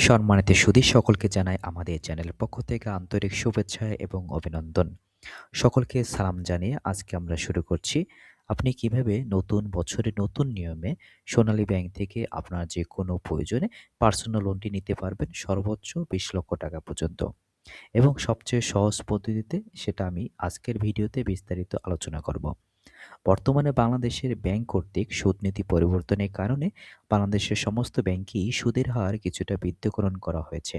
সম্মানিত সুধী সকলকে জানাই আমাদের চ্যানেলের পক্ষ থেকে আন্তরিক শুভেচ্ছা এবং অভিনন্দন। সকলকে সালাম জানিয়ে আজকে আমরা শুরু করছি। আপনি কিভাবে নতুন বছরে নতুন নিয়মে সোনালী ব্যাংক থেকে আপনার যে কোনো প্রয়োজনে পার্সোনাল লোনটি নিতে পারবেন সর্বোচ্চ ২০ লক্ষ টাকা পর্যন্ত। এবং সবচেয়ে সহজ পদ্ধতিতে সেটা আমি আজকের ভিডিওতে বিস্তারিত আলোচনা করব। বর্তমানে বাংলাদেশের ব্যাংক কর্তৃক সুদ নীতি পরিবর্তনের কারণে বাংলাদেশের সমস্ত ব্যাংকই সুদের হার কিছুটা বৃদ্ধিকরণ করা হয়েছে।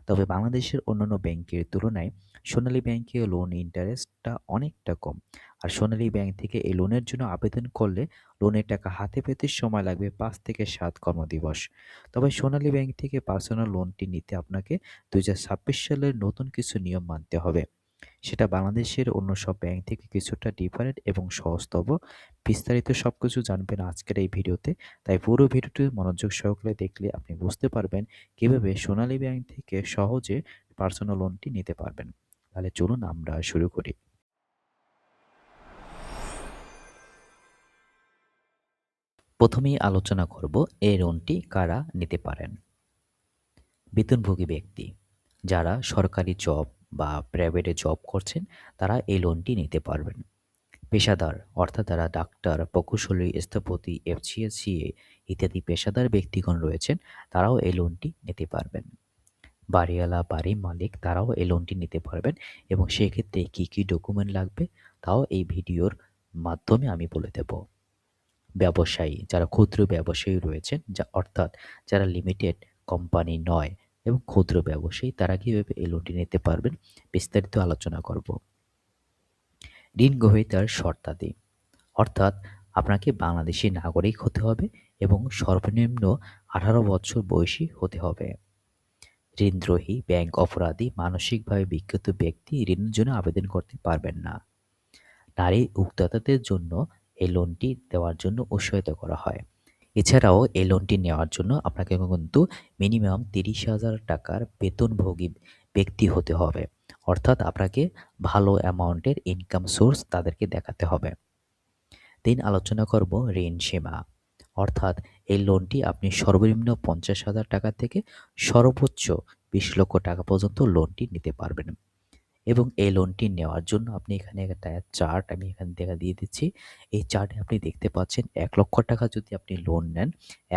তবে বাংলাদেশের অন্যান্য ব্যাংকের তুলনায় সোনালী ব্যাংকে লোন ইন্টারেস্টটা অনেকটা কম। আর সোনালী ব্যাংক থেকে এই লোনের জন্য আবেদন করলে লোনের টাকা হাতে পেতে সময় লাগবে ৫ থেকে ৭ কর্মদিবস। তবে সোনালী ব্যাংক থেকে পার্সোনাল লোনটি নিতে আপনাকে ২০২৬ সালের নতুন কিছু নিয়ম মানতে হবে। সেটা বাংলাদেশের অন্য সব ব্যাংক থেকে কিছুটা ডিফারেন্ট এবং সহজতর। বিস্তারিত সবকিছু জানবেন আজকের এই ভিডিওতে। তাই পুরো ভিডিওটি মনোযোগ সহকারে দেখলে আপনি বুঝতে পারবেন কিভাবে সোনালী ব্যাংক থেকে সহজে পার্সোনাল লোনটি নিতে পারবেন। তাহলে চলুন আমরা শুরু করি। প্রথমেই আলোচনা করব এই লোনটি কারা নিতে পারেন। বেতনভোগী ব্যক্তি, যারা সরকারি জব বা প্রাইভেটে জব করছেন, তারা এই লোনটি নিতে পারবেন। পেশাদার, অর্থাৎ যারা ডাক্তার, প্রকৌশলী, স্থপতি, এফসিএসিএ ইত্যাদি পেশাদার ব্যক্তিগণ রয়েছেন, তারাও এই লোনটি নিতে পারবেন। বাড়িওয়ালা, বাড়ির মালিক, তারাও এই লোনটি নিতে পারবেন এবং সেক্ষেত্রে কী কী ডকুমেন্ট লাগবে তাও এই ভিডিওর মাধ্যমে আমি বলে দেব। ব্যবসায়ী, যারা ক্ষুদ্র ব্যবসায়ী রয়েছেন, অর্থাৎ যারা লিমিটেড কোম্পানি নয় এবং ক্ষুদ্র ব্যবসায়ী, তারা কীভাবে এই লোনটি নিতে পারবেন বিস্তারিত আলোচনা করব। ঋণ গ্রহীতার শর্তাদি, অর্থাৎ আপনাকে বাংলাদেশী নাগরিক হতে হবে এবং সর্বনিম্ন ১৮ বছর বয়সী হতে হবে। ঋণদ্রোহী, ব্যাংক অপরাধী, মানসিকভাবে বিক্ষত ব্যক্তি ঋণের জন্য আবেদন করতে পারবেন না। নারী উদ্যোক্তাদের জন্য এই লোনটি দেওয়ার জন্য উৎসাহিত করা হয়। এছাড়াও এই লোনটি নেওয়ার জন্য আপনাকে কিন্তু মিনিমাম ৩০,০০০ টাকার বেতনভোগী ব্যক্তি হতে হবে। অর্থাৎ আপনাকে ভালো অ্যামাউন্টের ইনকাম সোর্স তাদেরকে দেখাতে হবে। দিন আলোচনা করব ঋণ সীমা, অর্থাৎ এই লোনটি আপনি সর্বনিম্ন ৫০,০০০ টাকা থেকে সর্বোচ্চ ২০ লক্ষ টাকা পর্যন্ত লোনটি নিতে পারবেন। এবং এই লোনটি নেওয়ার জন্য আপনি এখানে একটা চার্ট আমি এখানে দিয়ে দিচ্ছি। এই চার্টে আপনি দেখতে পাচ্ছেন ১ লক্ষ টাকা যদি আপনি লোন নেন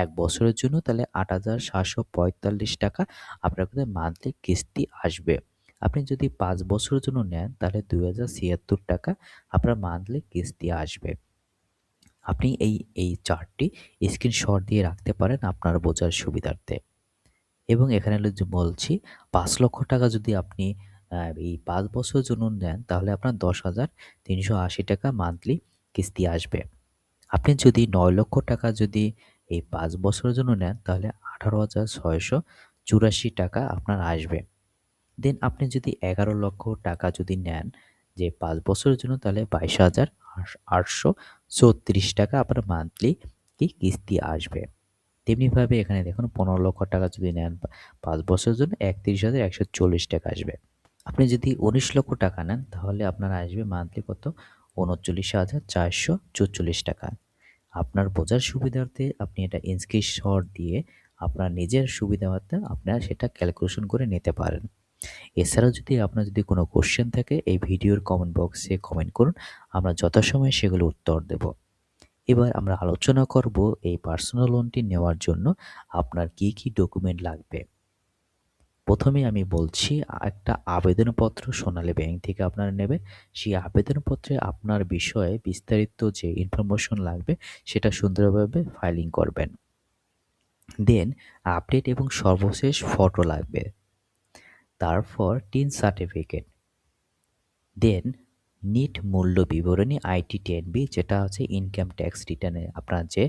১ বছরের জন্য, তাহলে ৮,৭৪৫ টাকা আপনার কাছে মান্থলি কিস্তি আসবে। আপনি যদি ৫ বছরের জন্য নেন তাহলে ২,০৭৬ টাকা আপনার মান্থলি কিস্তি আসবে। আপনি এই চার্টটি স্ক্রিনশট দিয়ে রাখতে পারেন আপনার বোঝার সুবিধার্থে। এবং এখানে যে বলছি ৫ লক্ষ টাকা যদি আপনি এই ৫ বছরের জন্য নেন তাহলে আপনার ১০,৩৮০ টাকা মান্থলি কিস্তি আসবে। আপনি যদি ৯ লক্ষ টাকা যদি এই ৫ বছরের জন্য নেন তাহলে ১৮,৬৮৪ টাকা আপনার আসবে। দেন আপনি যদি ১১ লক্ষ টাকা যদি নেন যে ৫ বছরের জন্য, তাহলে ২২,৮৩৪ টাকা আপনার মান্থলি কিস্তি আসবে। তেমনিভাবে এখানে দেখুন ১৫ লক্ষ টাকা যদি নেন ৫ বছরের জন্য ৩১,১৪০ টাকা আসবে। আপনি যদি ১৯ লক্ষ টাকা নেন তাহলে আপনার আসবে মান্থলি কত? ৩৯,৪৪৪ টাকা। আপনার বোঝার সুবিধার্থে আপনি এটা স্ক্রিনশট দিয়ে আপনার নিজের সুবিধা মতো আপনারা সেটা ক্যালকুলেশন করে নিতে পারেন। এছাড়াও যদি আপনার কোনো কোশ্চেন থাকে এই ভিডিওর কমেন্ট বক্সে কমেন্ট করুন, আমরা যথাসময়ে সেগুলো উত্তর দেব। এবার আমরা আলোচনা করব এই পার্সোনাল লোনটি নেওয়ার জন্য আপনার কি কি ডকুমেন্ট লাগবে। প্রথমে আমি বলছি একটা আবেদনপত্র সোনালী ব্যাংক থেকে আপনারা নেবে। সেই আবেদনপত্রে আপনার বিষয়ে বিস্তারিত যে ইনফরমেশন লাগবে সেটা সুন্দরভাবে ফাইলিং করবেন। দেন আপডেট এবং সর্বশেষ ফটো লাগবে। তারপর টিন সার্টিফিকেট। দেন নিট মূল্য বিবরণী IT-10B, যেটা হচ্ছে ইনকাম ট্যাক্স রিটার্নে আপনার যে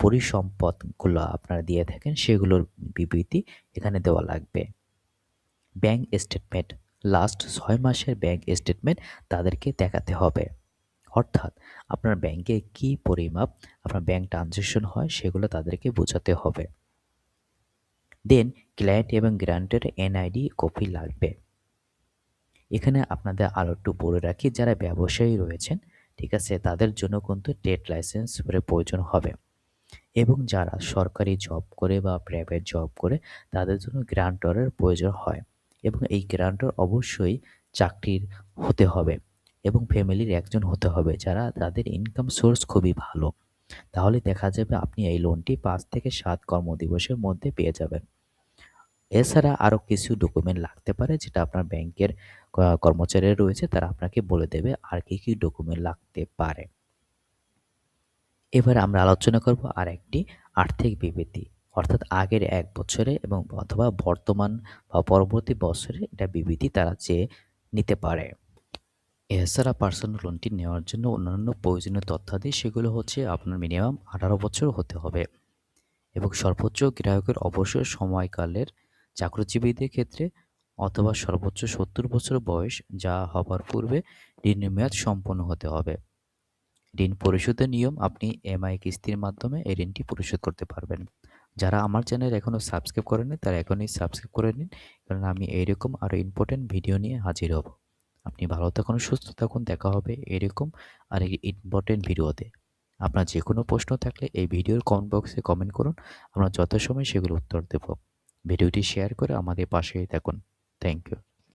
পরিসম্পদগুলো আপনারা দিয়ে থাকেন সেগুলোর বিবৃতি এখানে দেওয়া লাগবে। ব্যাংক স্টেটমেন্ট, লাস্ট ৬ মাসের ব্যাংক স্টেটমেন্ট তাদেরকে দেখাতে হবে। অর্থাৎ আপনার ব্যাংকে কী পরিমাপ আপনার ব্যাংক ট্রানজ্যাকশন হয় সেগুলো তাদেরকে বোঝাতে হবে। দেন ক্লায়েন্ট এবং গ্রান্টের NID কপি লাগবে। এখানে আপনাদের আরও একটু বলে রাখি, যারা ব্যবসায়ী রয়েছেন, ঠিক আছে, তাদের জন্য কিন্তু ট্রেড লাইসেন্স প্রয়োজন হবে। এবং যারা সরকারি জব করে বা প্রাইভেট জব করে তাদের জন্য গ্যারান্টরের প্রয়োজন হয় এবং এই গ্যারান্টর অবশ্যই চাকরির হতে হবে এবং ফ্যামিলির একজন হতে হবে যারা তাদের ইনকাম সোর্স খুবই ভালো। তাহলে দেখা যাবে আপনি এই লোনটি ৫ থেকে ৭ কর্মদিবসের মধ্যে পেয়ে যাবেন। এছাড়া আরও কিছু ডকুমেন্ট লাগতে পারে যেটা আপনার ব্যাংকের কর্মচারীরা রয়েছে তারা আপনাকে বলে দেবে আর কি ডকুমেন্ট লাগতে পারে। এবার আমরা আলোচনা করব আরেকটি আর্থিক বিবৃতি। অর্থাৎ আগের ১ বছরে এবং অথবা বর্তমান বা পরবর্তী বছরে এটা বিবৃতি তারা চেয়ে নিতে পারে। এছাড়া পার্সোনাল লোনটি নেওয়ার জন্য অন্যান্য প্রয়োজনীয় তথ্যাদি সেগুলো হচ্ছে আপনার মিনিমাম ১৮ বছর হতে হবে এবং সর্বোচ্চ গ্রাহকের অবসর সময়কালের চাকরিজীবীদের ক্ষেত্রে অথবা সর্বোচ্চ ৭০ বছর বয়স যা হবার পূর্বে ঋণের মেয়াদ সম্পন্ন হতে হবে। ঋণ পরিশোধের নিয়ম আপনি এমআই কিস্তির মাধ্যমে এই ঋণটি পরিশোধ করতে পারবেন। যারা আমার চ্যানেল এখনও সাবস্ক্রাইব করেনি তারা এখনই সাবস্ক্রাইব করে নিন, কারণ আমি এইরকম আরও ইম্পর্টেন্ট ভিডিও নিয়ে হাজির হব। আপনি ভালো থাকুন, সুস্থ থাকুন, দেখা হবে এরকম আর ইম্পর্টেন্ট ভিডিওতে। আপনার যে কোনো প্রশ্ন থাকলে এই ভিডিওর কমেন্ট বক্সে কমেন্ট করুন, আমরা যথাসময়ে সেগুলো উত্তর দেব। ভিডিওটি শেয়ার করে আমাদের পাশেই থাকুন। Thank you.